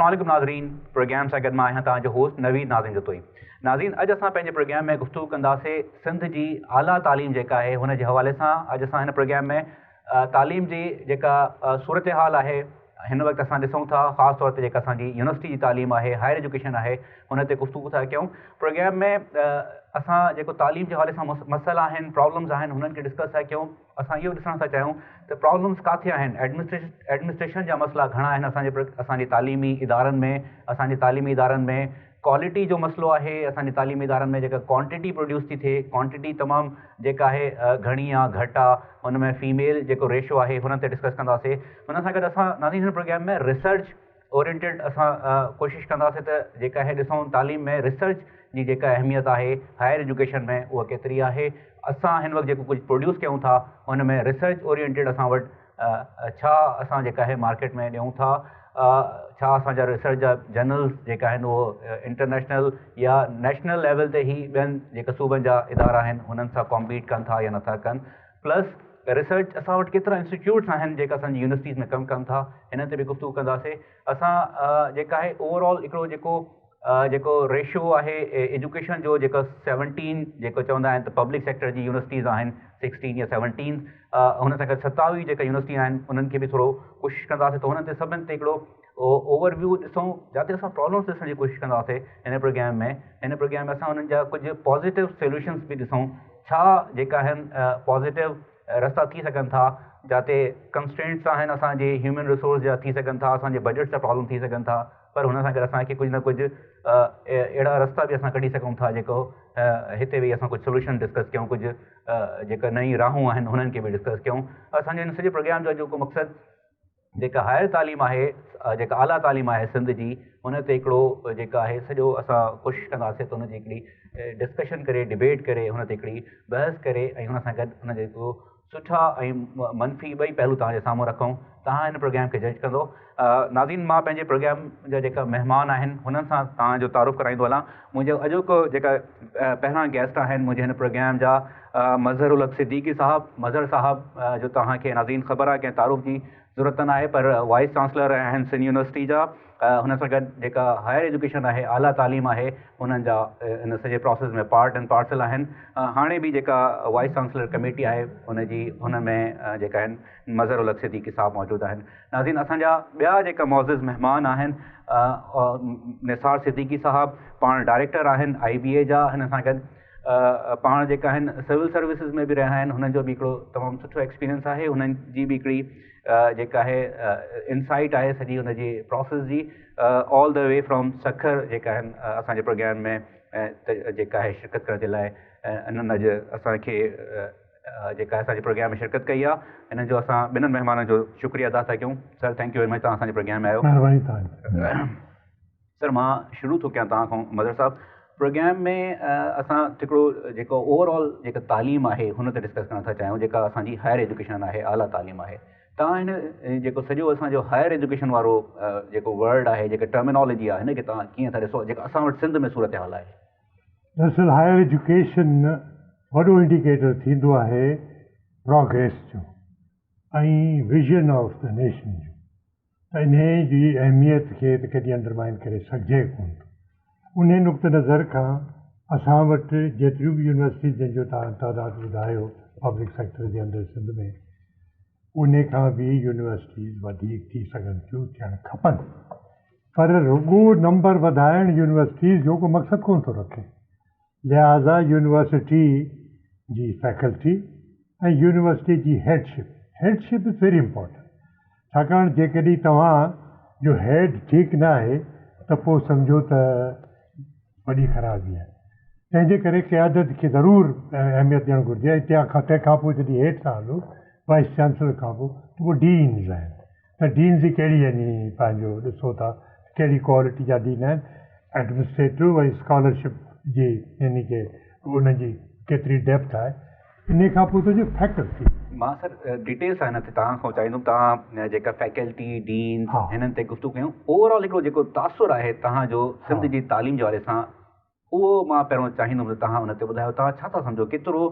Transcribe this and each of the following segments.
अस्सलाम वालेकुम नाज़रीन। प्रोग्राम सां गॾु मां आहियां तव्हांजो होस्ट नवीद नाज़रीन जतोई। नाज़रीन, अॼु असां पंहिंजे प्रोग्राम में गुफ़्तगू कंदासीं सिंध जी आला तालीम जेका आहे हुन जे हवाले सां। अॼु असां हिन प्रोग्राम में तालीम जी जेका सूरत हाल आहे हिन वक़्तु असां ॾिसूं था, ख़ासि तौर ते जेका असांजी यूनिवर्सिटी जी तालीम आहे, हायर एजुकेशन आहे, हुन ते गुफ़्तगू था कयूं। प्रोग्राम में असां जेको तालीम जे हवाले सां मसइला आहिनि, प्रॉब्लम्स आहिनि, हुननि खे डिस्कस था कयूं। असां इहो ॾिसण था चाहियूं त प्रॉब्लम्स किथे आहिनि। एडमिनिस्ट्रेशन जा मसइला घणा आहिनि असांजे तालीमी इदारनि में। असांजे तालीमी इदारनि में क्वालिटी जो मसइलो आहे। असांजे तालीमी इदारनि में जेका क्वांटिटी प्रोड्यूस थी थिए, क्वांटिटी तमामु जेका आहे घणी आहे, घटि आहे, हुन में फीमेल जेको रेशो आहे हुन ते डिस्कस कंदासीं। हुन सां गॾु असां नाज़रीन हिन प्रोग्राम में रिसर्च ओरिएंटेड असां कोशिशि कंदासीं त जेका आहे ॾिसूं तालीम में रिसर्च जी जेका अहमियत आहे हायर एजुकेशन में उहा केतिरी आहे। असां हिन वक़्तु जेको कुझु प्रोड्यूस कयूं था हुन में रिसर्च ओरिएंटेड असां वटि छा असां जेका आहे मार्केट में ॾियूं था, छा असांजा रिसर्च जा जर्नल्स जेका आहिनि उहो इंटरनेशनल या नेशनल लेवल ते ई ॿियनि जेका सूबनि जा इदारा आहिनि हुननि सां कॉम्पीट कनि था या नथा कनि। प्लस रिसर्च असां वटि केतिरा इंस्टीट्यूट्स आहिनि जेका असांजी यूनिवर्सिटीज़ में कमु कनि था, हिन ते बि गुफ़्तगू कंदासीं। असां जेका आहे ओवरऑल हिकिड़ो जेको रेशो आहे एजुकेशन जो, जेको 17 जेको चवंदा आहिनि त पब्लिक सेक्टर जी यूनिवर्सिटीज़ आहिनि 16 या 17, हुन सां गॾु 27 जेका यूनिवर्सिटी आहिनि उन्हनि खे बि थोरो कोशिशि कंदासीं त हुननि ते सभिनि ते हिकिड़ो ओवरव्यू ॾिसूं, जिते असां प्रॉब्लम्स ॾिसण जी कोशिशि कंदासीं हिन प्रोग्राम में। हिन प्रोग्राम में असां हुननि जा कुझु पॉज़िटिव सोल्यूशन्स बि ॾिसूं, छा जेका आहिनि पॉज़िटिव रस्ता थी सघनि था, जिते कंस्ट्रेंट्स आहिनि असांजे ह्यूमन रिसोर्स जा थी सघनि था, असांजे बजट जा प्रॉब्लम थी सघनि था, पर हुन सां गॾु असांखे कुझु न कुझु अहिड़ा रस्ता बि असां कढी सघूं था जेको हिते बि असां कुझु सोल्यूशन डिस्कस कयूं, कुझु जेका नई राहूं आहिनि हुननि खे बि डिस्कस कयूं। असांजे हिन सॼे प्रोग्राम जो जेको मक़सदु जेका हायर तालीम आहे, जेका आला तालीम आहे सिंध जी, हुन ते हिकिड़ो जेका आहे सॼो असां कोशिशि कंदासीं त हुनजी हिकिड़ी डिस्कशन करे, डिबेट करे, हुन ते हिकिड़ी बहस करे ऐं हुन सां गॾु हुन जेको सुठा ऐं मनफ़ी ॿई पहलू तव्हांजे साम्हूं रखूं। तव्हां हिन प्रोग्राम खे जज कंदो। नाज़रीन, मां पंहिंजे प्रोग्राम जा जेका महिमान आहिनि हुननि सां तव्हांजो तारुफ़ कराईंदो हलां। मुंहिंजो अॼोको जेका पहिरां गेस्ट आहिनि मुंहिंजे हिन प्रोग्राम जा मज़हरुल हक़ सिद्दीकी साहिबु। मज़हर साहिबु जो तव्हांखे नाज़रीन ख़बर आहे कंहिं तारुफ़ जी ज़रूरत न आहे, पर वाइस चांसलर आहिनि सिंध यूनिवर्सिटी जा। हुन सां गॾु जेका हायर एजुकेशन आहे, आला तालीम आहे, हुननि जा इन सॼे प्रोसेस में पार्ट एंड पार्सल आहिनि। हाणे बि जेका वाइस चांसलर कमेटी आहे हुन में जेका आहिनि मज़हरुल हक़ सिद्दीकी साहिबु मौजूदु आहिनि। नाज़रीन, असांजा ॿिया जेका मुअज़्ज़िज़ महिमान आहिनि, निसार सिद्दीकी साहिबु पाण डायरेक्टर आहिनि IBA जा। हिन सां गॾु पाण जेका आहिनि सिविल सर्विसिस में बि रहिया आहिनि, हुननि जो बि हिकिड़ो तमामु सुठो एक्सपीरियंस आहे। हुननि जी बि हिकिड़ी जेका आहे इंसाइट आहे सॼी हुनजी प्रोसेस जी। All the way from Sukkur जेका आहिनि असांजे प्रोग्राम में जेका आहे शिरकत करण जे लाइ इन्हनि अॼु असांखे जेका असांजे प्रोग्राम में शिरकत कई आहे। हिननि जो असां ॿिन्हिनि महिमाननि जो शुक्रिया अदा था कयूं। Sir, thank U very much, तव्हां असांजे प्रोग्राम में आयो। सर, मां शुरू थो कयां तव्हां खां। मज़हर साहिबु, प्रोग्राम में असां हिकिड़ो जेको ओवरऑल जेका तालीम आहे हुन ते डिस्कस करणु था चाहियूं, जेका असांजी हायर एजुकेशन आहे, आला तालीम आहे। तव्हां हिन जेको सॼो असांजो हायर एजुकेशन वारो जेको वर्ड आहे, जेका टर्मिनोलॉजी आहे, हिनखे तव्हां कीअं था ॾिसो जेका असां वटि सिंध में सूरत हाल आहे? दरअसल हायर एजुकेशन वॾो इंडिकेटर थींदो आहे प्रोग्रेस जो ऐं विजन ऑफ द नेशन जो। त इन जी अहमियत खे त कॾहिं अंडरमाइन करे सघिजे कोन थो। उन नुक़्ते नज़र खां असां वटि जेतिरियूं बि यूनिवर्सिटीज़ जंहिंजो तव्हां तइदादु ॿुधायो पब्लिक सेक्टर जे अंदरि सिंध में, उन खां बि यूनिवर्सिटीज़ वधीक थी सघनि थियूं, थियणु खपनि। पर रुॻो नंबर वधाइण यूनिवर्सिटीज़ जो को मक़सदु कोन थो रखे। लिहाज़ा यूनिवर्सिटी जी फैकल्टी ऐं यूनिवर्सिटी जी हेडशिप इज़ वेरी इम्पॉर्टेंट। छाकाणि जेकॾहिं तव्हां जो हेड ठीकु न आहे त पोइ सम्झो त वॾी ख़राबी आहे। तंहिंजे करे क़यादत खे ज़रूरु अहमियत ॾियणु घुरिजे। ऐं तंहिंखां पोइ जॾहिं हेठि था हलो वाइस चांसलर खां पोइ त उहो डीन्स आहिनि। त डीन्स जी कहिड़ी यानी पंहिंजो ॾिसो था कहिड़ी क्वालिटी जा डीन आहिनि, एडमिनिस्ट्रेटिव ऐं स्कॉलरशिप जी, यानी की उनजी केतिरी डेप्थ आहे। इन खां पोइ तुंहिंजी फैकल्टी। मां सर डिटेल सां हिन ते तव्हां खां चाहींदुमि, तव्हां जेका फैकल्टी डीन हिननि ते गुफ़्तगू कयूं। ओवरऑल हिकिड़ो जेको तासुर आहे तव्हांजो सिंध जी तालीम जे बारे सां उहो मां पहिरियों चाहींदुमि त तव्हां उन ते ॿुधायो तव्हां छा था सम्झो केतिरो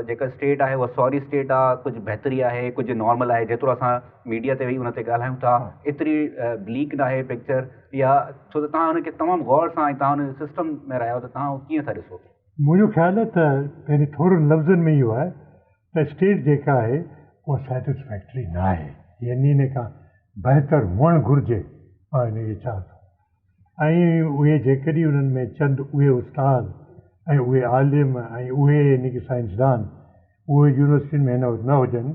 जेका स्टेट आहे उहा सॉरी स्टेट आहे, कुझु बहितरी आहे, कुझु नॉर्मल आहे, जेतिरो असां मीडिया ते वेही उन ते ॻाल्हायूं था एतिरी ब्लीक न आहे पिक्चर, या छो त तव्हां हुनखे तमामु गौर सां ऐं तव्हां हुन सिस्टम में रहिया आहियो त तव्हां कीअं था ॾिसो? मुंहिंजो ख़्यालु आहे त पहिरीं थोरनि लफ़्ज़नि में इहो आहे त स्टेट जेका आहे उहा सेटिस्फैक्ट्री न आहे, यानी इन खां बहितर हुअणु घुरिजे, मां हिनखे चवां थो। ऐं उहे जेकॾहिं उन्हनि में चंद उहे उस्ताद ऐं उहे आलिम ऐं उहे यानी की साइंसदान उहे यूनिवर्सिटियुनि में न हुजनि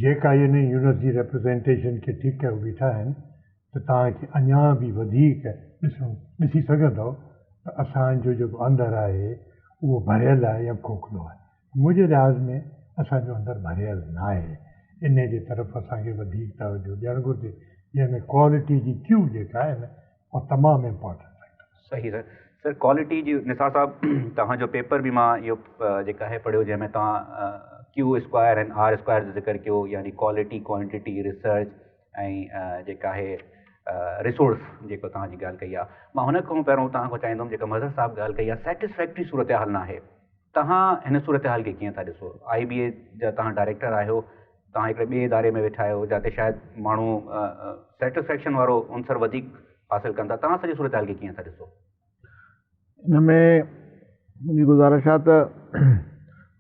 जेका यानी यूनिवर्सिटी रिप्रेज़ेंटेशन खे ठीकु करे बीठा आहिनि, त तव्हांखे अञा बि वधीक ॾिसी सघंदव त असांजो जेको अंदरु आहे उहो भरियल आहे या खोखलो आहे। मुंहिंजे लिहाज़ में असांजो अंदरु भरियल न आहे, इन जे तरफ़ असांखे वधीक तवजो ॾियणु घुरिजे, जंहिंमें क्वालिटी जी क्यू जेका आहे न उहा तमामु इम्पोर्टेंट आहे। सही सर क्वालिटी जी निसार साहब तव्हांजो पेपर बि मां इहो जेका आहे पढ़ियो, जंहिंमें तव्हां क्यू स्क्वायर ऐं आर स्क्वायर जो ज़िक्र कयो, यानी क्वालिटी क्वांटिटी रिसर्च ऐं जेका आहे रिसोर्स जेको तव्हांजी ॻाल्हि कई आहे। मां हुन खां पहिरियों तव्हांखां चाहींदुमि जेका मज़हर साहब ॻाल्हि कई आहे सेटिस्फैक्ट्री सूरत हाल न आहे, तव्हां हिन सूरत हाल खे कीअं था ॾिसो? IBA जा तव्हां डायरेक्टर आहियो, तव्हां हिकिड़े ॿिए इदारे में वेठा आहियो जिते शायदि माण्हू सेटिस्फैक्शन वारो अंसर वधीक हासिलु कनि था, तव्हां सॼी सूरत हाल खे कीअं था ॾिसो? हिन में मुंहिंजी गुज़ारिश आहे त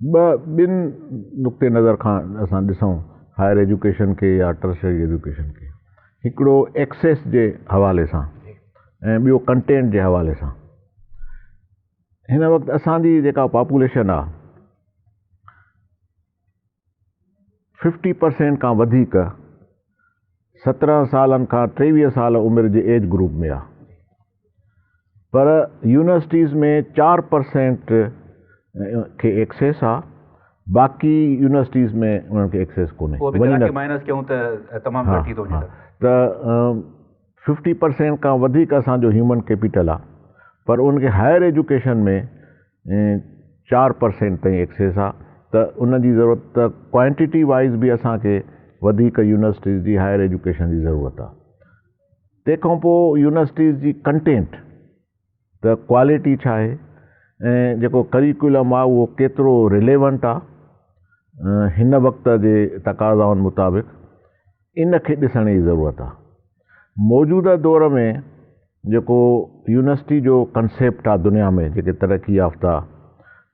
ॿिनि नुक़्ते नज़र खां असां ॾिसूं हायर एजुकेशन खे या टर्शरी एजुकेशन खे। हिकिड़ो एक्सेस जे हवाले सां ऐं ॿियो कंटेंट जे हवाले सां। हिन वक़्तु असांजी जेका पॉपुलेशन आहे 50% खां वधीक 17 सालनि खां 23 साल उमिरि जे एज ग्रुप में आहे, पर यूनिवर्सिटीज़ में 4% खे एक्सेस आहे, बाक़ी यूनिवर्सिटीज़ में उन्हनि खे एक्सेस कोन्हे। माइनस कयूं त तमामु घटि थो वञे त 50% खां वधीक असांजो ह्यूमन कैपिटल आहे, पर उनखे हायर एजुकेशन में 4% ताईं एक्सेस आहे, त उन जी ज़रूरत त क्वांटिटी वाइज़ बि असांखे वधीक यूनिवर्सिटीज़ जी हायर एजुकेशन जी ज़रूरत आहे। तंहिंखां पोइ यूनिवर्सिटीज़ जी कंटेंट त क्वालिटी छा आहे ऐं जेको करिकुलम आहे उहो केतिरो रिलेवेंट आहे हिन वक़्त जे तक़ाज़ाउनि मुताबिक़, इन खे ॾिसण जी ज़रूरत आहे। मौजूदा दौर में जेको यूनिवर्सिटी जो कंसेप्ट आहे दुनिया में, जेके तरक़ी याफ़्ता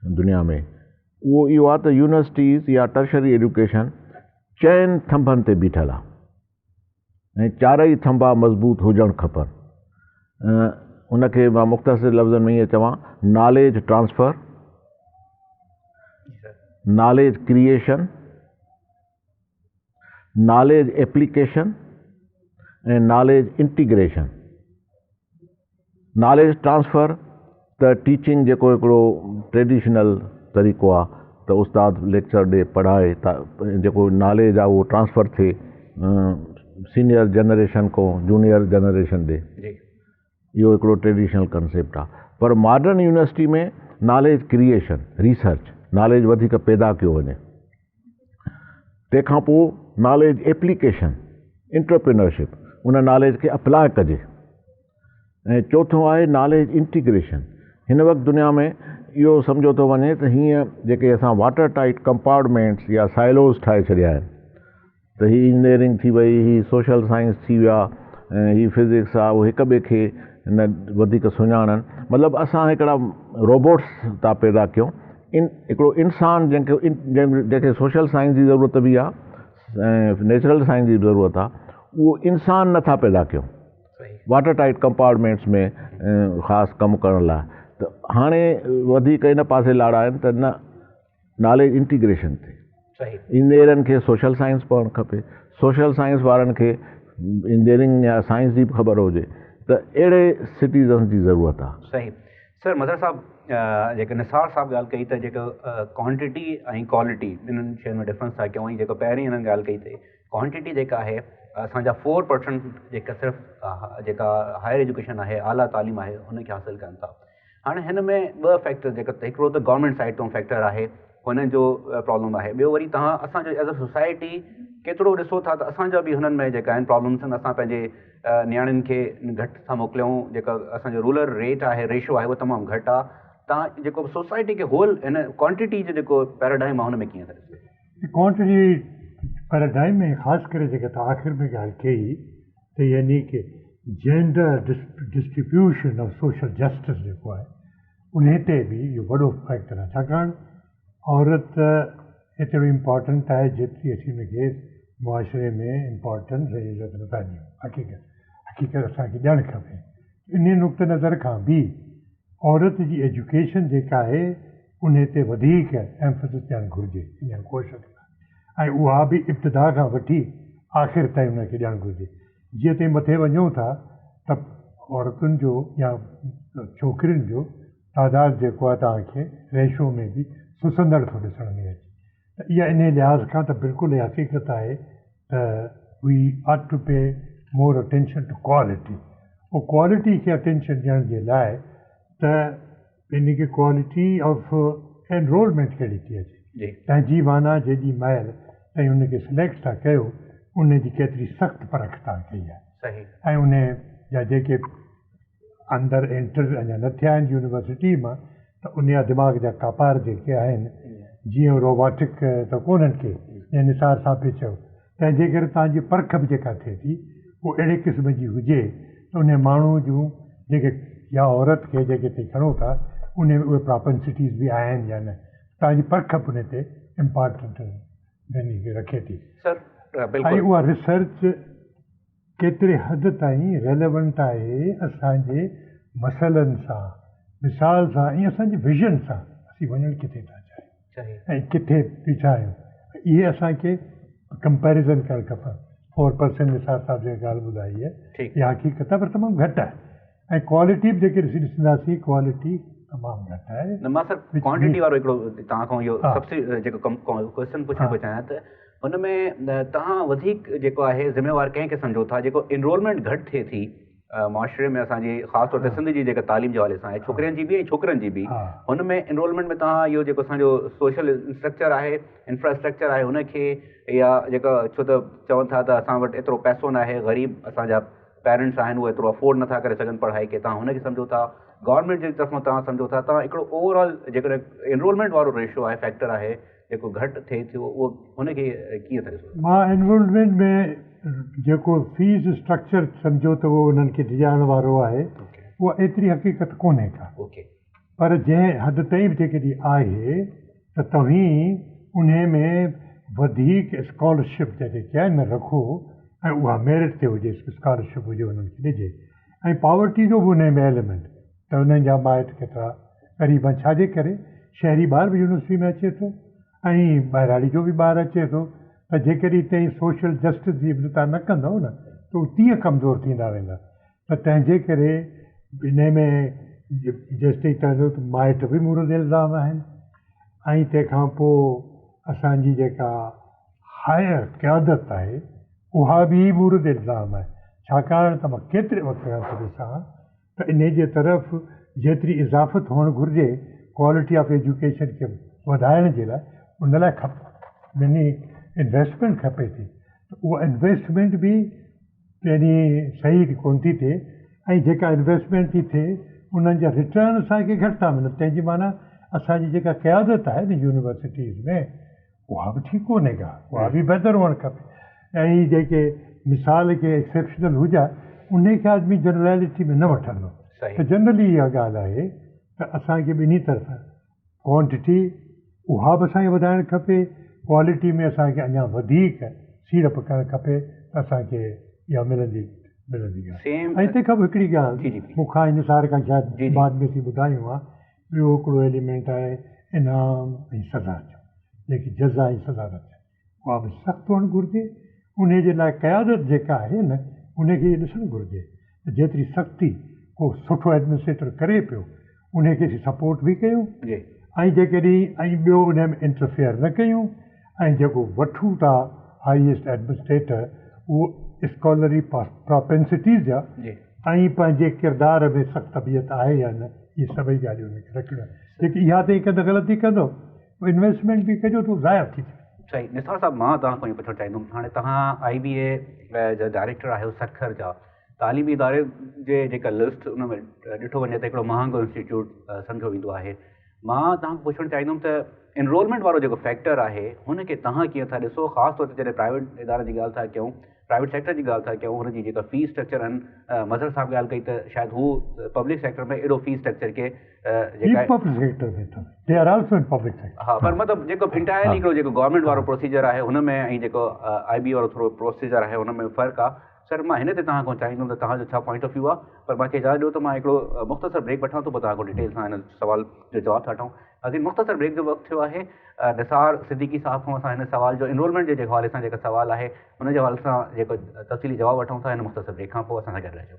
दुनिया में, उहो इहो आहे त यूनिवर्सिटीज़ या टर्शरी एजुकेशन चइनि थंभनि ते बीठल आहे ऐं चारई थंभा मज़बूत हुजणु खपनि। उनखे मां मुख़्तसिर लफ़्ज़नि में ईअं चवां, knowledge transfer, knowledge creation, knowledge application ऐं नॉलेज इंटीग्रेशन। नॉलेज ट्रांसफ़र त टीचिंग जेको हिकिड़ो ट्रेडिशनल तरीक़ो आहे त उस्ताद लेक्चर ॾे पढ़ाए, जेको नॉलेज आहे उहो ट्रांसफ़र थिए सीनियर जनरेशन खां जूनियर जनरेशन ॾे, इहो हिकिड़ो ट्रेडिशनल कंसेप्ट आहे। पर मॉडर्न यूनिवर्सिटी में नॉलेज क्रिएशन, रिसर्च, नॉलेज वधीक पैदा कयो वञे। तंहिंखां पोइ नॉलेज एप्लीकेशन, एंटरप्रेन्योरशिप, उन नॉलेज खे अप्लाए कजे। ऐं चौथों आहे नॉलेज इंटीग्रेशन। हिन वक़्तु दुनिया में इहो सम्झो थो वञे त हीअं जेके असां वाटर टाइट कंपार्टमेंट्स या साइलोज़ ठाहे छॾिया आहिनि, त हीअ इंजीनियरिंग थी वई, हीअ सोशल साइंस थी विया ऐं हीअ फिज़िक्स आहे, उहो हिक ॿिए खे न वधीक सुञाणनि। मतिलबु असां हिकिड़ा रोबोट्स था पैदा कयूं। हिकिड़ो इंसानु जंहिंखे सोशल साइंस जी ज़रूरत बि आहे ऐं नेचुरल साइंस जी ज़रूरत आहे, उहो इंसानु नथा पैदा कयूं वाटर टाइट कंपार्टमेंट्स में ख़ासि कमु करण लाइ। त हाणे वधीक इन पासे लाड़ा आहिनि त न नॉलेज इंटीग्रेशन थिए। इंजीनियरनि खे सोशल साइंस पढ़णु खपे, सोशल साइंस वारनि खे इंजीनियरिंग या साइंस जी ख़बर हुजे, त अहिड़े सिटीज़न जी ज़रूरत आहे। सही सर, मज़हर साहब जेके निसार साहब ॻाल्हि कई त जेको क्वांटिटी ऐं क्वालिटी ॿिन्हिनि शयुनि में डिफरेंस था कयूं, ऐं जेको पहिरीं हिननि ॻाल्हि कई अथई क्वांटिटी जेका आहे असांजा 4% जेका सिर्फ़ु जेका हायर एजुकेशन आहे, आला तालीम आहे, हुनखे हासिलु कनि था। हाणे हिन में ॿ फैक्टर जेका हिकिड़ो त गवर्नमेंट साइड तो फैक्टर आहे, हुननि जो प्रॉब्लम आहे। ॿियो वरी तव्हां असांजो एज़ अ सोसाइटी केतिरो ॾिसो था त असांजा बि हुननि में जेका आहिनि प्रॉब्लम्स आहिनि, असां पंहिंजे नियाणियुनि खे घटि था मोकिलियूं, जेका असांजो रूरल रेट आहे, रेशो आहे, उहो तमामु घटि आहे। तव्हां जेको सोसाइटी खे होल हिन क्वांटिटी जो जेको पैराडाइम आहे हुन में कीअं था ॾिसो? क्वांटिटी पैराडाइम में ख़ासि करे जेका त आख़िर में ॻाल्हि कई त यानी कि gender distribution of social justice जेको आहे उन ते बि इहो वॾो फैक्टर आहे, छाकाणि औरत एतिरो इम्पॉर्टेंट आहे जेतिरी असीं हुनखे मुआशरे में इम्पॉर्टेंस ऐं इज़त नथा ॾियूं। हक़ीक़त असांखे ॾियणु खपे। इन नुक़्ते नज़र खां बि औरत जी एजुकेशन जेका आहे उन ते वधीक एम्फसिस ॾियणु घुरिजे, इन कोशिश ऐं उहा बि इब्तिदा खां वठी आख़िर ताईं उनखे ॾियणु घुरिजे। जीअं ताईं मथे वञूं था त औरतुनि जो या छोकिरियुनि जो तादादु जेको आहे तव्हांखे रेशो में बि सुसंदड़ थो ॾिसण में अचे। त इहा इन लिहाज़ खां त बिल्कुलु हक़ीक़त आहे त वी आट टू पे मोर अटेंशन टू क्वालिटी। उहो क्वालिटी खे अटेंशन ॾियण जे लाइ त इन खे क्वालिटी ऑफ एनरोलमेंट कहिड़ी थी अचे, तंहिंजी माना जेॾी महिल ऐं उनखे सिलेक्ट था कयो उन जी केतिरी सख़्तु परख तव्हां कई आहे ऐं उन जा जेके अंदरि एंटर अञा न थिया आहिनि यूनिवर्सिटी मां त उन जा दिमाग़ जा कापार जेके आहिनि जीअं रोबोटिक त कोन्हनि के या निसार सां पियो चयो, तंहिंजे करे तव्हांजी परख बि जेका थिए थी उहो अहिड़े क़िस्म जी हुजे त उन माण्हू जूं जेके या औरत खे जेके तव्हां खणो था उन में उहे प्रॉपेंसिटीज़ बि आहिनि या न, तव्हांजी परख बि उन ते इम्पॉर्टेंट रखे थी। ऐं उहा रिसर्च केतिरे हद ताईं रेलेवेंट आहे असांजे मसइलनि सां, मिसाल सां ऐं असांजे विज़न सां असीं वञणु किथे था चाहियूं ऐं किथे बीठा आहियूं, इहे असांखे कंपेरिज़न करणु खपनि। 4% निसार साहिब जेका ॻाल्हि ॿुधाई आहे इहा हक़ीक़त आहे पर तमामु घटि आहे ऐं क्वालिटी बि जेके ॾिसंदासीं क्वालिटी तमामु घटि आहे। न मां सर क्वांटिटी वारो हिकिड़ो तव्हां खां इहो सबसे जेको क्वेश्चन पुछणु थो चाहियां त हुन में तव्हां वधीक जेको आहे ज़िम्मेवार कंहिंखे सम्झो था जेको इनरोलमेंट घटि थिए थी मुआशरे में असांजी ख़ासि तौर ते सिंध जी जेका तालीम जे हवाले सां आहे, छोकिरियुनि जी बि ऐं छोकिरनि जी बि, हुन में इनरोलमेंट में तव्हां इहो जेको असांजो सोशल स्ट्रक्चर आहे, इंफ्रास्ट्रक्चर आहे, हुनखे या जेका छो त चवनि था त असां वटि एतिरो पैसो न आहे, ग़रीब असांजा पेरेंट्स आहिनि उहे एतिरो अफोर्ड नथा करे सघनि पढ़ाई खे, तव्हां हुनखे सम्झो था, गवर्नमेंट जी तरफ़ां तव्हां सम्झो था, तव्हां हिकिड़ो ओवरऑल जेकॾहिं इनरोलमेंट वारो रेशो आहे, फैक्टर आहे जेको घटि थिए थो उहो हुनखे कीअं था ॾिसो? मां इनरोलमेंट में जेको फीस स्ट्रक्चर सम्झो त उहो उन्हनि खे ॾिजाइण वारो आहे उहा एतिरी हक़ीक़त कोन्हे का, पर जंहिं हद ताईं बि जेकॾहिं आहे त तव्हीं उन में वधीक स्कॉलरशिप जेके आहिनि न रखो ऐं उहा मेरिट ते हुजे, स्कॉलरशिप हुजे उन्हनि खे ॾिजे ऐं पॉवर्टी जो बि उन में एलिमेंट त उन्हनि जा माइट केतिरा ग़रीब आहिनि, छाजे करे शहरी ॿार बि यूनिवर्सिटी में अचे थो ऐं ॿाहिराड़ी जो बि ॿारु अचे थो, त जेकॾहिं तव्हीं सोशल जस्टिस जी बि तव्हां न कंदव न त उहो तीअं कमज़ोर थींदा वेंदा। त तंहिंजे करे इन में जेसिताईं तव्हांजो त माइट बि मुरद इल्ज़ाम आहिनि ऐं तंहिंखां पोइ असांजी जेका हायर क़यादत आहे उहा बि मुरद इल्ज़ाम आहे, छाकाणि त मां केतिरे वक़्त खां थो ॾिसां त इन जे तरफ़ जेतिरी इज़ाफ़त हुअणु घुरिजे क्वालिटी ऑफ एजुकेशन खे वधाइण जे लाइ उन लाइ यानी इन्वेस्टमेंट खपे थी, त उहा इन्वेस्टमेंट बि यानी सही कोन थी थिए ऐं जेका इन्वेस्टमेंट थी थिए उन्हनि जा रिटर्न असांखे घटि था मिलनि, तंहिंजी माना असांजी जेका क़यादत आहे न यूनिवर्सिटीज़ में उहा बि ठीकु कोन्हे का, उहा बि बहितर हुअणु खपे ऐं जेके मिसाल खे एक्सेप्शनल हुजे उन खे आदमी जनरलिटी में न वठंदो। त जनरली इहा ॻाल्हि आहे त असांखे ॿिन्ही तरफ़ां क्वांटिटी उहा बि असांखे वधाइणु खपे, क्वालिटी में असांखे अञा वधीक सीड़प करणु खपे त असांखे इहा मिलंदी ऐं तंहिंखां पोइ हिकिड़ी ॻाल्हि मूंखां इन सार खां शायदि बाद में थी ॿुधायूं आहे, ॿियो हिकिड़ो एलिमेंट आहे इनाम ऐं सज़ा जो, जेकी जज़ा ऐं सज़ा न थियनि उहा बि सख़्तु हुअणु घुरिजे। उन जे लाइ क़यादत जेका आहे न उनखे ॾिसणु घुरिजे त जेतिरी सख़्ती को सुठो एडमिनिस्ट्रेटर करे पियो उनखे सपोर्ट बि कयूं ऐं जेकॾहिं ऐं ॿियो उन में इंटरफेयर न कयूं ऐं जेको वठूं था हाईएस्ट एडमिनिस्ट्रेटर उहो स्कॉलरी प्रोपेंसिटीज़ जा ऐं पंहिंजे किरदार में सख़्त तबियत आहे या न, इहे सभई ॻाल्हियूं उनखे रखणु जेकी इहा त हिकु ग़लती कंदो इन्वेस्टमेंट बि कजो त ज़ाया थी थिए। सही निसार साहब मां तव्हां खां पुछणु चाहींदुमि हाणे तव्हां IBA जा डायरेक्टर आहियो सखर जा तालीमी इदारे जे जेका लिस्ट उन में ॾिठो वञे त हिकिड़ो महांगो इंस्टीट्यूट सम्झो वेंदो आहे मां तव्हांखां पुछणु चाहींदुमि त एनरोलमेंट वारो जेको फैक्टर आहे हुनखे तव्हां कीअं था ॾिसो ख़ासि तौर ते जॾहिं प्राइवेट इदारनि जी ॻाल्हि था कयूं प्राइवेट सेक्टर जी ॻाल्हि था कयूं हुनजी जेका फीस स्ट्रक्चर आहिनि मज़र साहब ॻाल्हि कई त शायदि हू पब्लिक सेक्टर में एॾो फीस स्ट्रक्चर खे पब्लिक सेक्टर में they are also in public sector हा पर मतिलबु जेको इंटायरली हिकिड़ो जेको गवर्नमेंट वारो प्रोसीजर आहे हुन में ऐं जेको IB वारो थोरो प्रोसीजर आहे हुन में फ़र्क़ु आहे सर मां हिन ते तव्हां खां चाहींदुमि त तव्हांजो छा पॉइंट ऑफ व्यू आहे पर मूंखे इजाज़त ॾियो त मां हिकिड़ो मुख़्तसर ब्रेक वठां थो पोइ तव्हां खां डिटेल सां हिन सवाल जो जवाबु था वठूं असीं मुख़्तसर ब्रेक जो वक़्तु थियो आहे निसार सिद्दीकी साहब खां असां हिन सवाल जो एनरोलमेंट जे हवाले सां जेका सवाल आहे हुन जे हवाले सां जेको तफ़सीली जवाबु वठूं था हिन मुख़्तसर ब्रेक खां पोइ असां सां गॾु रहिजो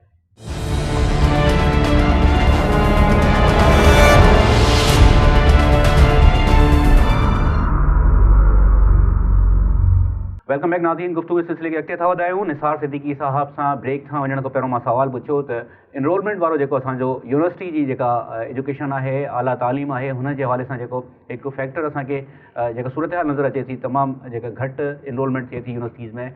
वेलकम बैक नाज़रीन गुफ्तगू इस सिलसिले खे अॻिते था वधायूं निसार सिद्दीकी साहब सां ब्रेक खां वञण खां पहिरियों मां सवाल पुछियो त एनरोलमेंट वारो जेको असांजो यूनिवर्सिटी जी जेका एजुकेशन आहे आला तालीम आहे हुन जे हवाले सां जेको हिकु फैक्टर असांखे जेका सूरत हाल नज़र अचे थी तमामु जेका घटि एनरोलमेंट थिए थी यूनिवर्सिटीज़ में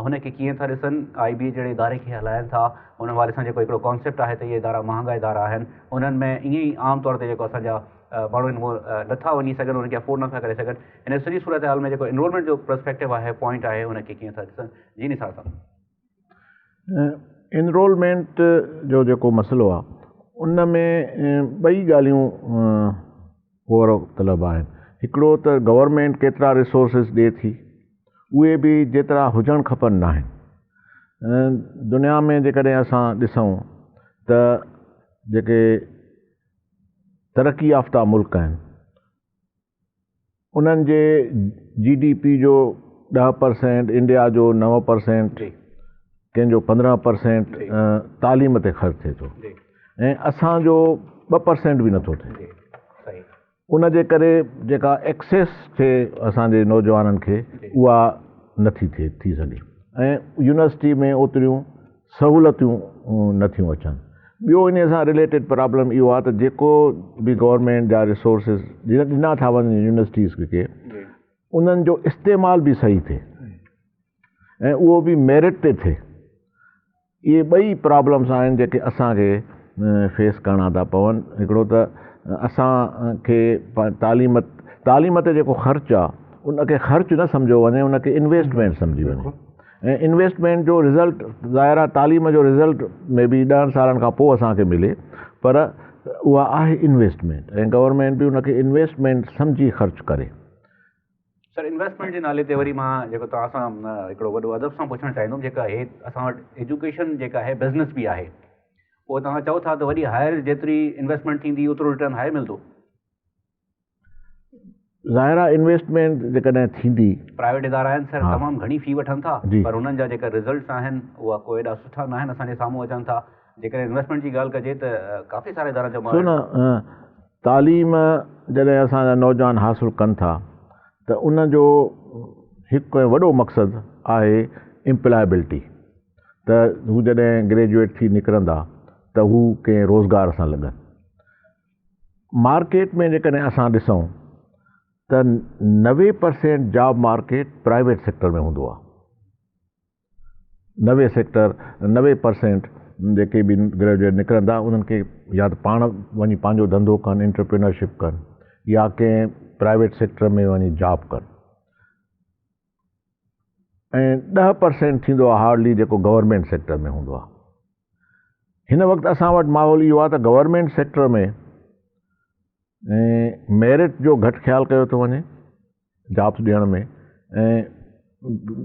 हुनखे कीअं था ॾिसनि IB जहिड़े इदारे खे हलाइनि था हुन हवाले सां जेको हिकिड़ो कॉन्सेप्ट आहे त इहे इदारा महांगा इदारा आहिनि उन्हनि में ईअं ई आम तौर ते जेको असांजा माण्हू आहिनि उहो नथा वञी सघनि उनखे अफोर्ड नथा करे सघनि हिन सॼी सूरत हाल में जेको एनरोलमेंट जो पर्सपेक्टिव आहे पॉइंट आहे हुनखे कीअं था ॾिसनि जी निसार साहब एनरोलमेंट जो जेको मसइलो आहे उन में ॿई ॻाल्हियूं गौर तलब आहिनि हिकिड़ो त गवर्नमेंट केतिरा रिसोर्सिस ॾिए थी उहे बि जेतिरा हुजणु खपनि न आहिनि दुनिया में जेकॾहिं असां ॾिसूं त जेके तरक़ी याफ़्ता मुल्क आहिनि उन्हनि जे GDP जो 10% इंडिया जो 9% कंहिंजो 15% तालीम ते ख़र्चु थिए थो ऐं असांजो 2% बि नथो थिए उन जे करे जेका एक्सेस थिए असांजे नौजवाननि खे उहा नथी थी सघे ऐं यूनिवर्सिटी में ओतिरियूं सहूलियतूं नथियूं अचनि ॿियो इन सां रिलेटेड प्रॉब्लम इहो आहे त जेको बि गवर्नमेंट जा रिसोर्सिस ॾिना था वञनि यूनिवर्सिटीज़ खे उन्हनि जो इस्तेमालु बि सही थिए ऐं उहो बि मेरिट ते थिए इहे ॿई प्रॉब्लम्स आहिनि जेके असांखे फेस करणा था पवनि हिकिड़ो त असांखे तालीम ते जेको ख़र्चु आहे उनखे ख़र्चु न सम्झो वञे उनखे इन्वेस्टमेंट सम्झी वञे ऐं इन्वेस्टमेंट जो रिज़ल्ट ज़ाहिर आहे तालीम जो रिज़ल्ट में बि 10 सालनि खां पोइ असांखे मिले पर उहा आहे इन्वेस्टमेंट ऐं गवर्नमेंट बि उनखे इन्वेस्टमेंट सम्झी ख़र्चु करे सर इन्वेस्टमेंट जे नाले ते वरी मां जेको तव्हां सां हिकिड़ो वॾो अदब सां पुछणु चाहींदुमि जेका हे असां वटि एजुकेशन जेका आहे बिज़नेस बि आहे पोइ तव्हां चओ था त वरी हायर जेतिरी इन्वेस्टमेंट थींदी ओतिरो रिटर्न हायर मिलंदो ज़ाहिर आहे इन्वेस्टमेंट जेकॾहिं थींदी प्राइवेट इदारा आहिनि सर तमामु घणी फी वठनि था पर हुननि जा जेका रिज़ल्ट्स आहिनि उहा को एॾा सुठा न आहिनि असांजे साम्हूं अचनि था जेकॾहिं इन्वेस्टमेंट जी ॻाल्हि कजे त काफ़ी सारे इदारा जा छो न तालीम जॾहिं असांजा नौजवान हासिलु कनि था त उनजो हिकु वॾो मक़सदु आहे एम्प्लॉयबिलिटी त हू जॾहिं ग्रेजुएट थी निकिरंदा त हू कंहिं रोज़गार सां लॻनि मार्केट में जेकॾहिं असां ॾिसूं त 90% जॉब मार्केट प्राइवेट सेक्टर में हूंदो आहे 90% जेके बि ग्रेजुएट निकिरंदा उन्हनि खे या त पाण वञी पंहिंजो धंधो कनि एंटरप्रेन्योरशिप कनि या कंहिं प्राइवेट सेक्टर में वञी जॉब कनि ऐं 10% थींदो आहे हार्डली जेको गवर्नमेंट सेक्टर में हूंदो आहे हिन वक़्तु असां वटि माहौल इहो आहे त गवर्नमेंट सेक्टर में ऐं मेरिट जो घटि ख़्यालु कयो थो वञे जॉब्स ॾियण में ऐं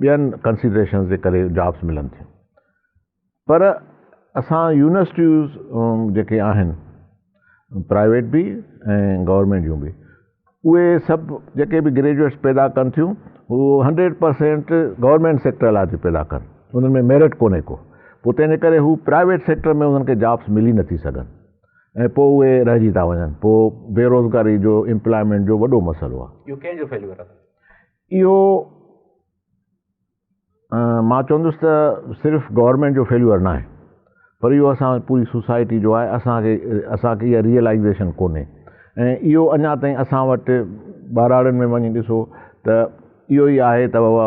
ॿियनि कंसिडरेशन्स जे करे जॉब्स मिलनि थियूं पर असां यूनिवर्सिटियूं जेके आहिनि प्राइवेट बि ऐं गवर्नमेंट जूं बि उहे सभु जेके बि ग्रेजुएट्स पैदा कनि थियूं उहो 100% गवर्नमेंट सेक्टर लाइ थियूं पैदा कनि उन्हनि में मेरिट कोन्हे को पोइ तंहिंजे करे हू प्राइवेट सेक्टर में उन्हनि खे जॉब्स मिली नथी सघनि ऐं पोइ उहे रहिजी था वञनि पोइ बेरोज़गारी जो एम्प्लॉयमेंट जो वॾो मसइलो आहे इहो कंहिंजो फेल्यूअर आहे इहो मां चवंदुसि त सिर्फ़ु गवर्नमेंट जो फेल्यूअर न आहे पर इहो असां पूरी सोसाइटी जो आहे असांखे इहा रियलाइज़ेशन कोन्हे ऐं इहो अञा ताईं असां वटि ॿारनि में वञी ॾिसो त इहो ई आहे त उहा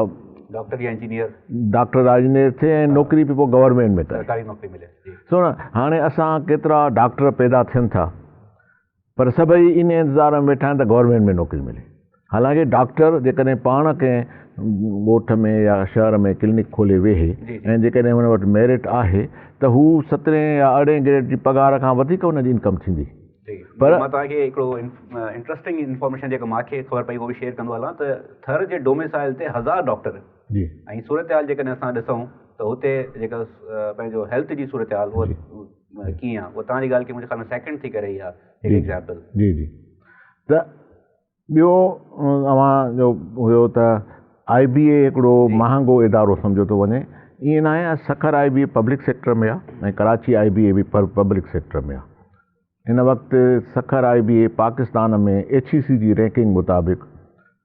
डॉक्टर या इंजीनियर डॉक्टर इंजीनियर थिए ऐं नौकिरी बि पोइ गवर्नमेंट में करे। सरकारी नौकिरी मिले। जी सो न हाणे असां केतिरा डॉक्टर पैदा थियनि था पर सभई इन इंतज़ार में वेठा आहिनि त गवर्नमेंट में नौकिरी मिले। हालांकि डॉक्टर जेकॾहिं पाण कंहिं ॻोठ में या शहर में क्लिनिक खोले वेहे ऐं जेकॾहिं हुन वटि मेरिट आहे त हू 17 या 18 ग्रेड जी पघार खां वधीक हुनजी इनकम थींदी। पर मां तव्हांखे हिकिड़ो इंट्रस्टिंग इंफॉर्मेशन जेको मूंखे ख़बर पई उहो बि शेयर कंदो हलां त थर जे डोमिसाइल ते 1000 डॉक्टर जी ऐं सूरत हाल जेकॾहिं असां ॾिसूं त हुते जेका पंहिंजो हेल्थ जी सूरत हाल उहा कीअं आहे, उहा तव्हांजी ॻाल्हि की मुंहिंजे ख़्याल में सेकेंड थी करे इहा हिकु एग्ज़ाम्पल। जी जी त ॿियो अव्हां जो हुयो त IBA हिकिड़ो महांगो इदारो सम्झो थो वञे। ईअं न आहे, सखर IBA पब्लिक सेक्टर में आहे ऐं कराची IBA बि पब्लिक सेक्टर में आहे। हिन वक़्तु सखर IBA पाकिस्तान में HEC जी रैंकिंग मुताबिक़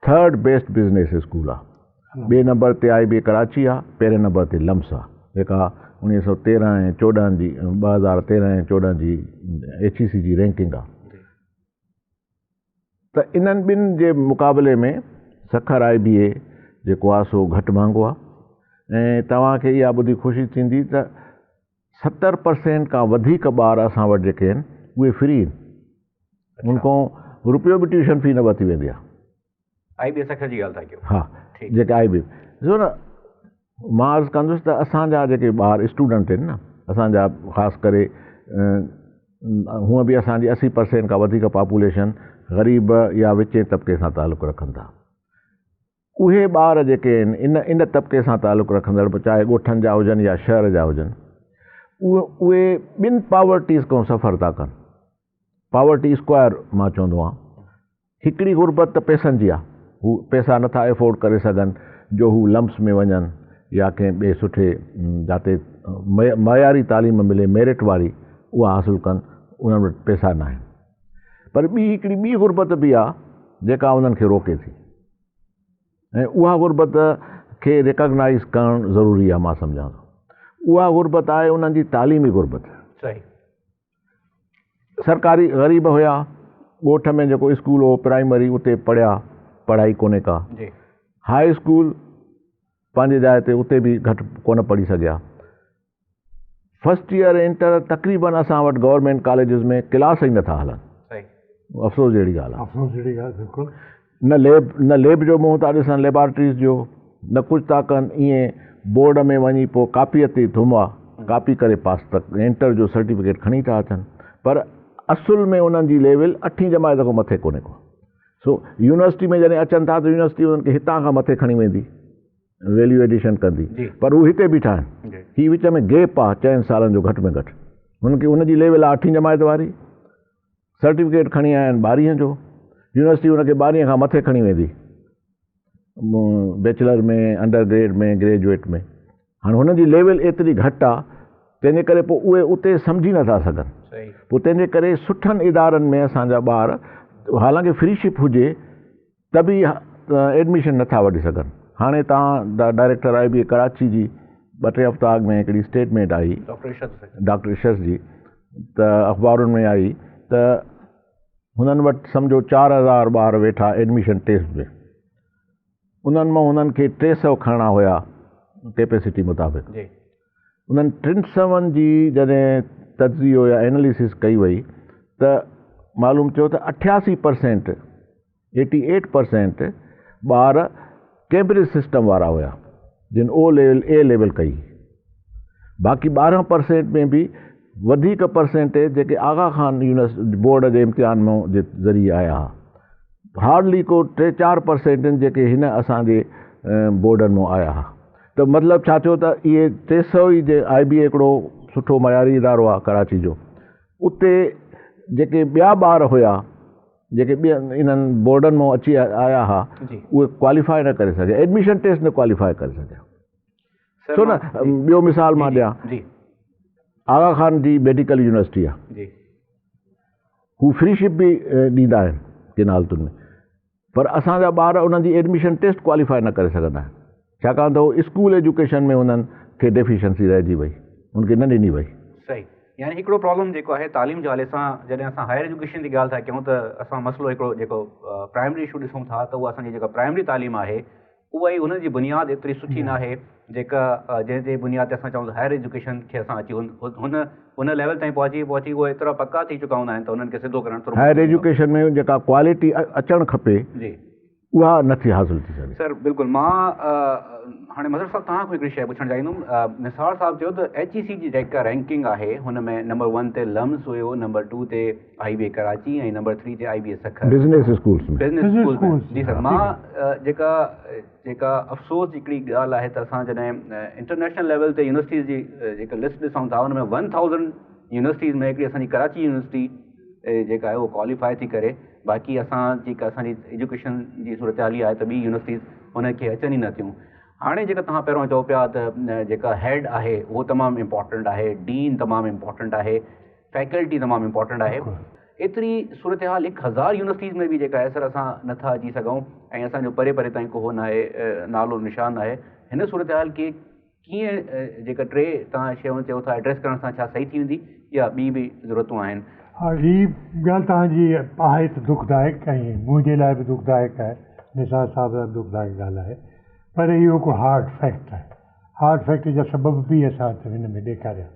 3rd बेस्ट बिज़नेस स्कूल आहे। ॿिए नंबर ते IBA कराची आहे, पहिरें नंबर ते लम्स आहे जेका 1913 ऐं 14 जी 2013 ऐं 14 जी HEC जी रैंकिंग आहे। त इन्हनि ॿिनि जे मुक़ाबले में सखर IBA जेको आहे सो घटि महांगो आहे ऐं तव्हांखे इहा ॿुधी ख़ुशी थींदी त 70% खां वधीक ॿार असां वटि जेके आहिनि उहे फ्री आहिनि। उनखां रुपयो बि ट्यूशन फी न वरिती वेंदी आहे। IBA सखर जी ॻाल्हि था कयो। हा जेके IBA ॾिसो न, मां अर्ज़ु कंदुसि त असांजा जेके ॿार स्टूडेंट आहिनि न, असांजा ख़ासि करे हूअं बि असांजी 80% खां वधीक पॉपुलेशन ग़रीब या विचे तबिके सां तालुक़ु रखनि था। उहे ॿार जेके आहिनि इन तबिके सां तालुक़ु रखंदड़ चाहे ॻोठनि जा हुजनि या शहर जा हुजनि, उहे ॿिनि पावर्टीज़ खां सफ़र था कनि। पावर्टी स्क्वायर मां चवंदो आहियां। हिकिड़ी गुरबत त पैसनि जी आहे, हू पैसा नथा एफोर्ड करे सघनि जो हू लम्स में वञनि या कंहिं ॿिए सुठे जिते मयारी तालीम मिले मेरिट वारी उहा हासिलु कनि, उन्हनि वटि पैसा न आहिनि। पर हिकिड़ी ॿी गुरबत बि आहे जेका उन्हनि खे रोके थी ऐं उहा गुरबत खे रिकॉग्नाइज़ करणु ज़रूरी आहे। मां सम्झां थो उहा गुरबत आहे उन्हनि जी तालीमी गुरबत। सही। सरकारी ग़रीब हुया, ॻोठ में जेको स्कूल हो प्राइमरी उते पढ़िया, पढ़ाई कोन्हे का। हाई स्कूल पंहिंजे जाइ ते उते बि घटि कोन पढ़ी सघिया। फर्स्ट ईयर इंटर तक़रीबन असां वटि गवर्नमेंट कॉलेजिस में क्लास ई नथा हलनि। अफ़सोस जहिड़ी ॻाल्हि आहे। अफ़सोस जहिड़ी ॻाल्हि बिल्कुलु। न लेब जो मुंहुं था ॾिसनि, लेबॉरेटरीज़ जो न कुझु था कनि। ईअं बोर्ड में वञी पोइ कापीअ ते थुम आहे, कापी करे पास तक इंटर जो सर्टिफिकेट खणी था अचनि, पर असुल में उन्हनि जी लेवल 8वीं जमात खां मथे कोन्हे को। सो यूनिवर्सिटी में जॾहिं अचनि था त यूनिवर्सिटी उन्हनि खे हितां खां मथे खणी वेंदी, वैल्यू एडिशन कंदी, पर हू हिते बीठा आहिनि। ही विच में गैप आहे 4 सालनि जो घटि में घटि। हुनखे हुनजी लेवल आहे 8वीं जमात वारी, सर्टिफिकेट खणी आया आहिनि 12 जो, यूनिवर्सिटी हुनखे 12 खां मथे खणी वेंदी, बैचलर में, अंडर ग्रेड में, ग्रेजुएट में। हाणे हुनजी लेवल एतिरी घटि आहे, तंहिंजे करे पोइ उहे उते सम्झी नथा सघनि। पोइ तंहिंजे करे सुठनि इदारनि में असांजा ॿार हालांकि फ्रीशिप हुजे त बि एडमिशन नथा वठी सघनि। हाणे तव्हां डायरेक्टर IBA कराची जी 2-3 हफ़्ता अॻु में हिकिड़ी स्टेटमेंट आई डॉक्टर इशस जी, त अख़बारुनि में आई त हुननि वटि सम्झो 4000 ॿार वेठा एडमिशन टेस्ट में, उन्हनि मां हुननि खे 300 खणणा हुया कैपेसिटी मुताबिक़। उन्हनि 300 जी जॾहिं तजियो या एनालिसिस कई वई त मालूम थियो त 88% 88% ॿार कैम्ब्रिज सिस्टम वारा हुया जिन O लेवल A लेवल कई। बाक़ी 12% में बि वधीक परसेंटेज जेके आगा खान यूनिवर्सिटी बोर्ड जे इम्तिहान जे ज़रिए आया हुआ, हार्डली को 3-4% जेके हिन असांजे बोर्डनि मां आया हुआ। त मतिलबु छा थियो त इहे 300 ई जे IBA हिकिड़ो सुठो मयारी इदारो आहे कराची जो, उते जेके ॿिया ॿार हुया जेके इन्हनि बोर्डनि मां अची आया हुआ उहे क्वालिफाई न करे सघिया, एडमिशन टेस्ट न क्वालिफाई करे सघिया। छो न ॿियो मिसाल मां ॾियां, आगा खान जी मेडिकल यूनिवर्सिटी आहे, हू फ्रीशिप बि ॾींदा आहिनि किन हालतुनि में, पर असांजा ॿार उन्हनि जी एडमिशन टेस्ट क्वालिफाई न करे सघंदा आहिनि, छाकाणि त उहो स्कूल एजुकेशन में उन्हनि खे डेफिशिएंसी रहिजी वई, उनखे न ॾिनी वई। सही। यानी हिकिड़ो प्रॉब्लम जेको आहे तालीम जे हवाले सां, जॾहिं असां हायर एजुकेशन जी ॻाल्हि था कयूं त असां मसइलो हिकिड़ो जेको प्राइमरी इशू ॾिसूं था त उहा असांजी जेका प्राइमरी तालीम आहे उहा ई हुन जी बुनियादु एतिरी सुठी न आहे जेका जंहिं जे बुनियाद ते असां चऊं था हायर एजुकेशन खे असां अची हुन लेवल ताईं पहुची उहे एतिरा पका थी चुका हूंदा आहिनि त उन्हनि खे सिधो करणु थोरो हायर एजुकेशन में जेका क्वालिटी अचणु खपे जी उहा नथी हासिल थी सघे। सर बिल्कुलु मां हाणे मज़र साहिबु तव्हां खां हिकिड़ी शइ पुछणु चाहींदुमि। निसार साहिबु चयो त HEC जी जेका रैंकिंग आहे हुन में नंबर 1 ते लम्स हुयो, नंबर 2 ते IBA कराची ऐं नंबर 3 ते IBA सखर बिज़नेस स्कूल्स में। बिज़नेस स्कूल में जी सर। मां जेका अफ़सोस जी हिकिड़ी ॻाल्हि आहे त असां जॾहिं इंटरनेशनल लेवल ते यूनिवर्सिटीज़ जी जेका लिस्ट ॾिसूं था हुन में 1000 यूनिवर्सिटीज़ में हिकिड़ी असांजी कराची यूनिवर्सिटी जेका आहे उहो क्वालिफाई थी करे, बाक़ी जेका असांजी एजुकेशन जी सूरत हाली आहे त ॿी यूनिवर्सिटीज़ हुनखे अचनि ई न थियूं। हाणे जेका तव्हां पहिरियों चओ पिया त जेका हेड आहे उहो तमामु इम्पॉर्टेंट आहे, डीन तमामु इम्पॉर्टेंट आहे, फैकल्टी तमामु इम्पॉर्टेंट आहे। एतिरी सूरत हाल 1000 यूनिवर्सिटीज़ में बि जेका आहे सर असां नथा अची सघूं ऐं असांजो परे परे ताईं को न आहे नालो निशान आहे। हिन सूरत हाल खे कीअं जेका टे तव्हां शयूं चओ था एड्रेस करण सां छा सही थी वेंदी या ॿी बि ज़रूरतूं आहिनि? हा, हीअ ॻाल्हि तव्हांजी आहे त दुखदायक ऐं मुंहिंजे लाइ बि दुखदायक आहे, निसार साहिब लाइ दुखदायक ॻाल्हि आहे, पर इहो को हार्ड फैक्ट आहे। हार्ड फैक्ट जा सबब बि असां हिन में ॾेखारिया।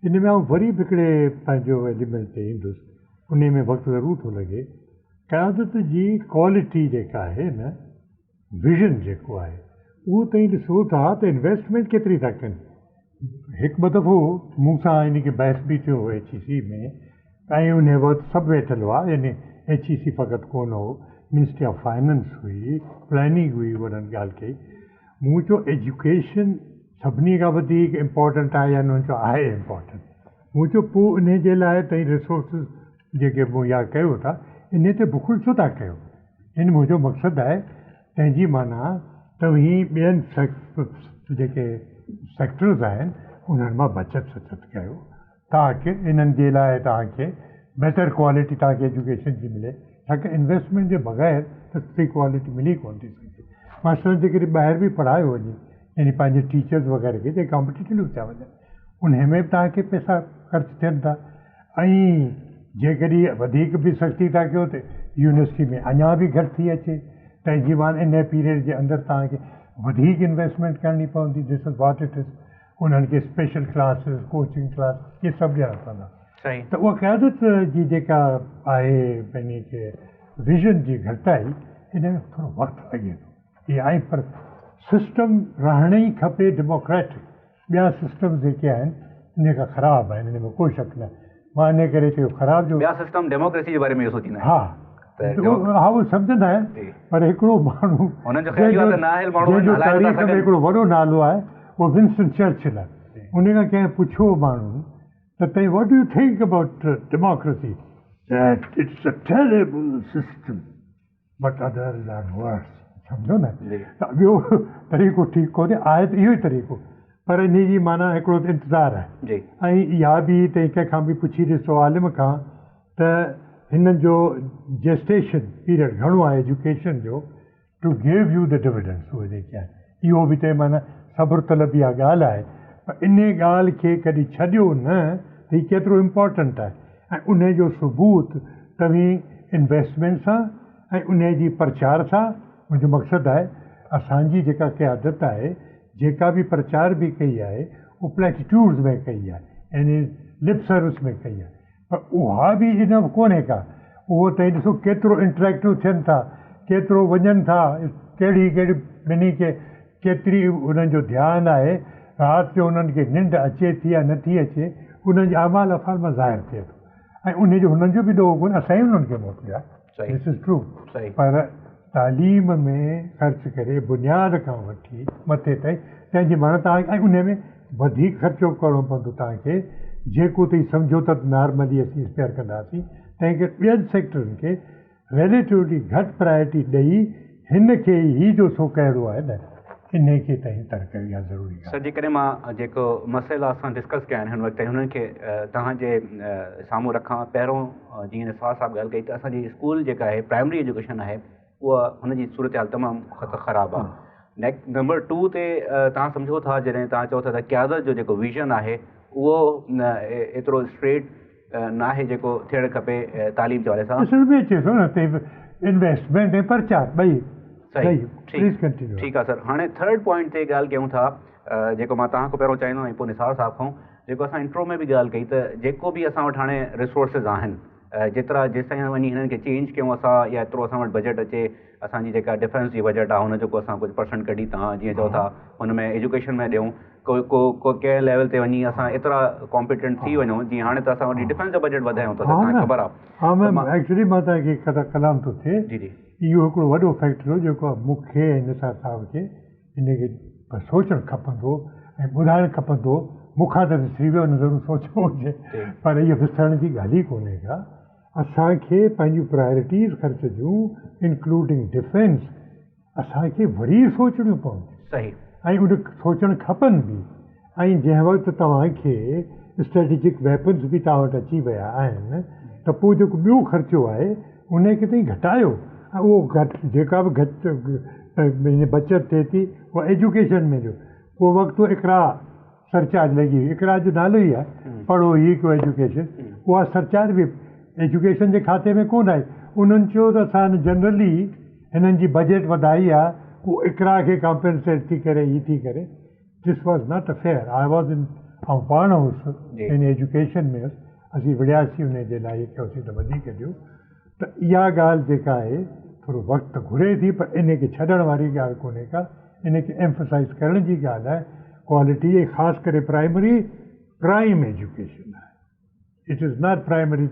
इन में आउं वरी बि हिकिड़े पंहिंजो एलिमेंट ते ईंदुसि, उन में वक़्तु ज़रूरु थो लॻे। क़यादत जी क्वालिटी जेका आहे न, विज़न जेको आहे उहो ताईं ॾिसो था त इन्वेस्टमेंट केतिरी था कनि। हिकु ॿ दफ़ो मूं सां इन खे बहस बि थियो HEC में, ऐं उन वक़्तु सभु वेठल हुआ, यानी HEC फ़क़ति कोन हो, मिनिस्ट्री ऑफ फाइनेंस हुई, प्लानिंग हुई, वॾनि ॻाल्हि कई। मूं चयो एजुकेशन सभिनी खां वधीक इम्पोर्टेंट आहे या न, चयो आहे इम्पोर्टेंट। मूं चयो पोइ इन जे लाइ तव्हीं रिसोर्सिस जेके मुहैया कयो था इन ते बुखुल छो था कयो? इन मुंहिंजो मक़सदु आहे तंहिंजी माना तव्हीं ॿियनि जेके सेक्टर्स आहिनि उन्हनि मां बचत कयो ताकि इन्हनि जे लाइ तव्हांखे बहितर क्वालिटी तव्हांखे एजुकेशन जी मिले। छाकाणि इन्वेस्टमेंट जे बग़ैर त सुठी क्वालिटी मिली कोन थी सघे। मास्टरनि जे करे ॿाहिरि बि पढ़ायो वञे, यानी पंहिंजे टीचर्स वग़ैरह खे जेके कॉम्पिटिटिव था वञनि, उन में बि तव्हांखे पैसा ख़र्चु थियनि था। ऐं जेकॾहिं वधीक बि सख़्ती था कयो त यूनिवर्सिटी में अञा बि घटि थी अचे, तंहिंजी मान इन पीरियड जे अंदरि तव्हांखे वधीक इन्वेस्टमेंट करणी पवंदी। This is what it is. उन्हनि खे स्पेशल क्लासिस, कोचिंग क्लास, इहे सभु ॾियणा पवंदा। त उहा क़यादत जी जेका आहे पंहिंजे खे विज़न जी घटिताई, इन में थोरो वक़्तु लॻे थो। इहा आहे, पर सिस्टम रहण ई खपे डेमोक्रेटिक। ॿिया सिस्टम जेके आहिनि इन खां ख़राबु आहिनि, इन में कोई शक न। मां इन करे चयो ख़राबु जो ॿिया सिस्टम डेमोक्रेसी जे बारे में इहो सोचींदा आहिनि। हा, हा उहो सम्झंदा आहिनि, पर हिकिड़ो माण्हू जंहिंजो तारीख़ में हिकिड़ो वॾो नालो आहे उहो विंस्टन चर्चिल आहे। उन खां कंहिं पुछियो माण्हू त तव्हीं what do U think about democracy? That it's a terrible system but others R verse. सम्झो न? त ॿियो तरीक़ो ठीकु कोन्हे, आहे त इहो ई तरीक़ो, पर इन जी माना हिकिड़ो इंतज़ारु आहे। ऐं इहा बि तव्हीं कंहिंखां बि पुछी ॾिसो आलिम खां त हिननि जो जेस्टेशन पीरियड घणो आहे एजुकेशन जो, to give you the dividends उहे जेके आहिनि। इहो बि त माना सब्र तलब इहा ॻाल्हि आहे, पर इन ॻाल्हि खे कॾहिं छॾियो न त हीउ केतिरो इम्पोर्टेंट आहे। ऐं उन जो सबूत तव्हीं इन्वेस्टमेंट सां ऐं उन जी प्रचार सां। मुंहिंजो मक़सदु आहे असांजी जेका क़यादत आहे, जेका बि प्रचार बि कई आहे उहो प्लेटिट्यूड्स में कई आहे, यानी लिप सर्विस में कई आहे, पर उहा बि इन कोन्हे का। उहो त ॾिसो केतिरो इंटरेक्टिव थियनि था, केतिरो वञनि था, कहिड़ी कहिड़ी ॿिन्ही खे केतिरी उन्हनि जो ध्यानु आहे, राति जो उन्हनि खे निंड अचे थी या नथी अचे, उन्हनि जे अमाल अफ़ाल मां ज़ाहिर थिए थो। ऐं उन जो हुननि जो बि ॾोहो कोन्हे, असां ई उन्हनि खे मोकिलियो आहे। This is true. पर तालीम में ख़र्चु करे बुनियाद खां वठी मथे ताईं तंहिंजी माना तव्हांखे, ऐं उन में वधीक ख़र्चो करिणो पवंदो तव्हांखे, जेको तव्हीं सम्झो त नॉर्मली असीं स्पेयर कंदासीं, तंहिंखे ॿियनि सेक्टरनि खे रिलेटिवली घटि प्रायोरिटी ॾेई हिन खे ई जो सो कहिड़ो आहे न, इन खे तव्हीं तर्क इहा ज़रूरी आहे। सर, जेकॾहिं मां जेको मसइला असां डिस्कस कया आहिनि हिन वक़्तु, हुननि खे तव्हांजे साम्हूं रखां। पहिरियों जीअं निसार साहिबु ॻाल्हि कई त असांजी स्कूल जेका आहे प्राइमरी एजुकेशन आहे उहा हुनजी सूरत हाल तमामु ख़राबु आहे। नंबर 2 ते तव्हां सम्झो था, जॾहिं तव्हां चओ था त क़यादत जो जेको विज़न आहे उहो एतिरो स्ट्रेट न आहे जेको थियणु खपे तालीम जे हवाले सां। ॾिसण में अचे थो न, इन्वेस्टमेंट ऐं प्रचार ॿई सही प्लीज़ कंटिन्यू। ठीकु आहे सर। हाणे थर्ड पॉइंट ते ॻाल्हि कयूं था, जेको मां तव्हां खां पहिरियों चाहींदो ऐं पोइ निसार साहब खां, जेको असां इंट्रो में बि ॻाल्हि कई त जेको बि असां वटि हाणे रिसोर्सिस आहिनि, जेतिरा जेसिताईं वञी हिननि खे चेंज कयूं असां, या एतिरो असां वटि बजट अचे, असांजी जेका डिफेंस जी बजट आहे हुन जो को असां कुझु परसेंट कढी तव्हां जीअं चओ था हुन में एजुकेशन में ॾियूं, को कंहिं लेवल ते वञी असां एतिरा कॉम्पिटेंट थी वञूं, जीअं हाणे त असां वटि डिफेंस जो बजट वधायूं था, तव्हांखे ख़बर आहे। हा मैम, एक्चुअली मां तव्हांखे कलाम थो थिए, जी जी, इहो हिकिड़ो वॾो फैक्टर हो जेको मूंखे ऐं निसार साहिब खे इनखे सोचणु खपंदो ऐं ॿुधाइणु खपंदो। मूंखां त विसरी वियो, न ज़रूरु सोचियो हुजे, पर इहो विसरण जी ॻाल्हि ई कोन्हे का। असांखे पंहिंजूं प्रायोरिटीज़ ख़र्च जूं इंक्लूडिंग डिफेंस असांखे वरी सोचणियूं पवंदियूं। सही। ऐं उन सोचणु खपनि बि। ऐं जंहिं वक़्तु तव्हांखे स्ट्रेटेजिक वेपन्स बि तव्हां वटि अची विया आहिनि त पोइ जेको ॿियो ख़र्चो आहे उनखे ताईं घटायो, ऐं उहो घटि जेका बि घटि बचत थिए थी उहा एजुकेशन में ॾियो। को वक़्तु इकरा सरचार्ज लॻी हुई, इकरा जो नालो ई आहे, पढ़ो ही को एजुकेशन, उहा सरचार्ज बि एजुकेशन जे खाते में कोन आई। उन्हनि चयो त असां जनरली हिननि जी बजट वधाई आहे, उहो इकरा खे कॉम्पेंसेट थी करे ही थी करे। This was not a fair. I was in, ऐं पाण हुउसि इन एजुकेशन में हुउसि, असीं विड़ियासीं उन जे लाइ कयोसीं त वधीक ॾियो। त इहा ॻाल्हि जेका आहे थोरो वक़्तु घुरे थी, पर इनखे छॾण वारी ॻाल्हि कोन्हे का, इनखे एम्फसाइज़ करण जी ॻाल्हि आहे। क्वालिटी ख़ासि करे प्राइम एजुकेशन आहे। इट इज़ नॉट प्राइमरी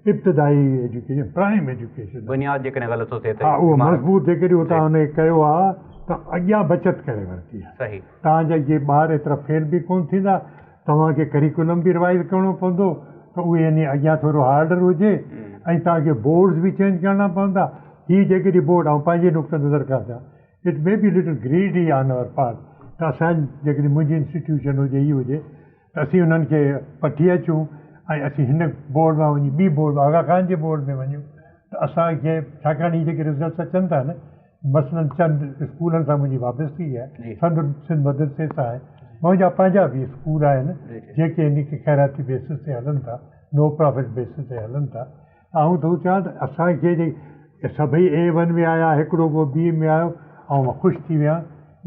इब्तिदाई एजुकेशन, प्राइम एजुकेशन बुनियाद जेकॾहिं ग़लति थो थिए त हा, उहो मज़बूत जेकॾहिं उहो तव्हां हुनखे कयो आहे त अॻियां बचत करे वरिती आहे। सही। तव्हांजा इहे ॿार एतिरा फेल बि कोन थींदा, तव्हांखे करिकुलम बि रिवाइज़ करिणो पवंदो त उहे यानी अॻियां थोरो हार्डर हुजे, ऐं तव्हांखे बोर्ड्स बि चेंज करणा पवंदा। हीअ जेकॾहिं बोर्ड ऐं पंहिंजे नुक़्ते नज़र खां था, it may be little greedy on our part, त असांजी जेकॾहिं मुंहिंजी इंस्टीट्यूशन हुजे ही हुजे त असीं उन्हनि खे वठी अचूं ऐं असीं हिन बोर्ड मां वञी ॿी बोर्ड आगा खान जे बोर्ड में वञूं त असांखे, छाकाणि हीअ जेके रिज़ल्ट्स अचनि था न, मसइलनि चंद स्कूलनि सां मुंहिंजी वाबस्ती आहे, सिंध मदरसे सां आहे, मुंहिंजा पंहिंजा बि स्कूल आहिनि जेके इन खे ख़ैराती बेसिस ते हलनि था, नो प्रॉफिट बेसिस ते हलनि था। ऐं त हू चवां त असांखे सभई A1 में आया, हिकिड़ो को B में आयो ऐं मां ख़ुशि थी विया,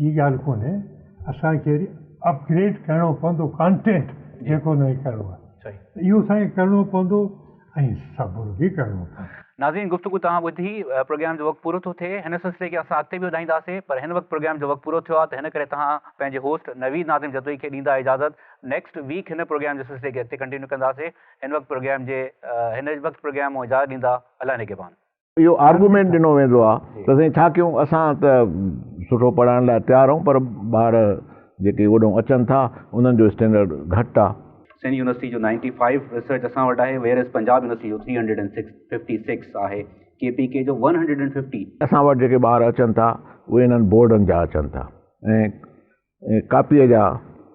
इहा ॻाल्हि कोन्हे। असांखे अपग्रेड करिणो पवंदो, कॉन्टेंट जेको हुन खे करिणो आहे इहो असांखे करिणो पवंदो ऐं सबुर बि करिणो पवंदो। नाज़रीन, गुफ़्तगू तव्हां ॿुधी, प्रोग्राम जो वक़्तु पूरो थो थिए। हिन सिलसिले खे असां अॻिते बि वधाईंदासीं, पर हिन वक़्तु प्रोग्राम जो वक़्तु पूरो थियो आहे, त हिन करे तव्हां पंहिंजे होस्ट नवीद नाज़िम जतोई खे ॾींदा इजाज़त। नेक्स्ट वीक हिन प्रोग्राम जे सिलसिले खे अॻिते कंटिन्यू कंदासीं। हिन वक़्तु प्रोग्राम मां इजाज़त ॾींदा, अल्लाह निगहबान। इहो आर्गूमेंट ॾिनो वेंदो आहे त साईं छा कयूं, असां त सुठो पढ़ाइण लाइ तयारु आहियूं, पर ॿार जेके होॾो अचनि था उन्हनि जो स्टैंडर्ड घटि आहे। सिंध यूनिवर्सिटी जो 95 रिसर्च असां वटि आहे, वेयर एज़ पंजाब यूनिवर्सिटी जो 356 आहे, KPK जो 150। असां वटि जेके ॿार अचनि था उहे इन्हनि बोर्डनि जा अचनि था ऐं कापीअ जा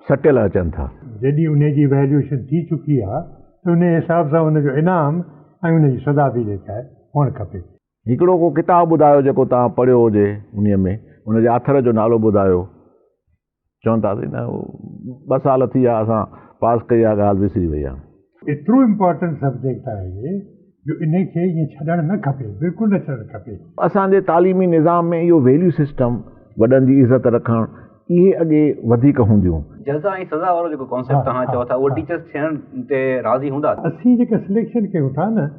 सटियल अचनि था। जॾहिं उनजी वैल्यूएशन थी चुकी आहे त उन हिसाब सां उनजो इनाम ऐं उनजी सज़ा बि जेका आहे हुअणु खपे। हिकिड़ो को किताबु ॿुधायो जेको तव्हां पढ़ियो हुजे, उन में उनजे आथर जो नालो ॿुधायो। चवंदासीं न 2 साल थी विया असां पास कई आहे, ॻाल्हि विसरी वई आहे। एतिरो इम्पोर्टेंट सब्जेक्ट आहे जो इनखे ईअं छॾणु न खपे, बिल्कुलु न छॾणु खपे। असांजे तालीमी निज़ाम में इहो वैल्यू सिस्टम, वॾनि जी इज़त रखणु, इहे अॻे वधीक हूंदियूं। जज़ा ऐं सज़ा वारो जेको कॉन्सेप्ट तव्हां चओ था, उहो टीचर्स थियण ते राज़ी हूंदा? असीं जेका सिलेक्शन कयूं था न,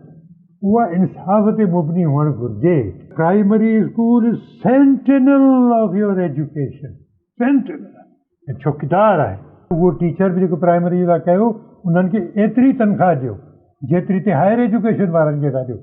उहा इंसाफ़ ते मुबनी हुअणु घुरिजे। Primary school is sentinel of your education, sentinel चौकीदार आहे। उहो टीचर बि जेको प्राइमरी लाइ कयो, उन्हनि खे एतिरी तनख़्वाह ॾियो जेतिरी ते हायर एजुकेशन वारनि खे था ॾियो।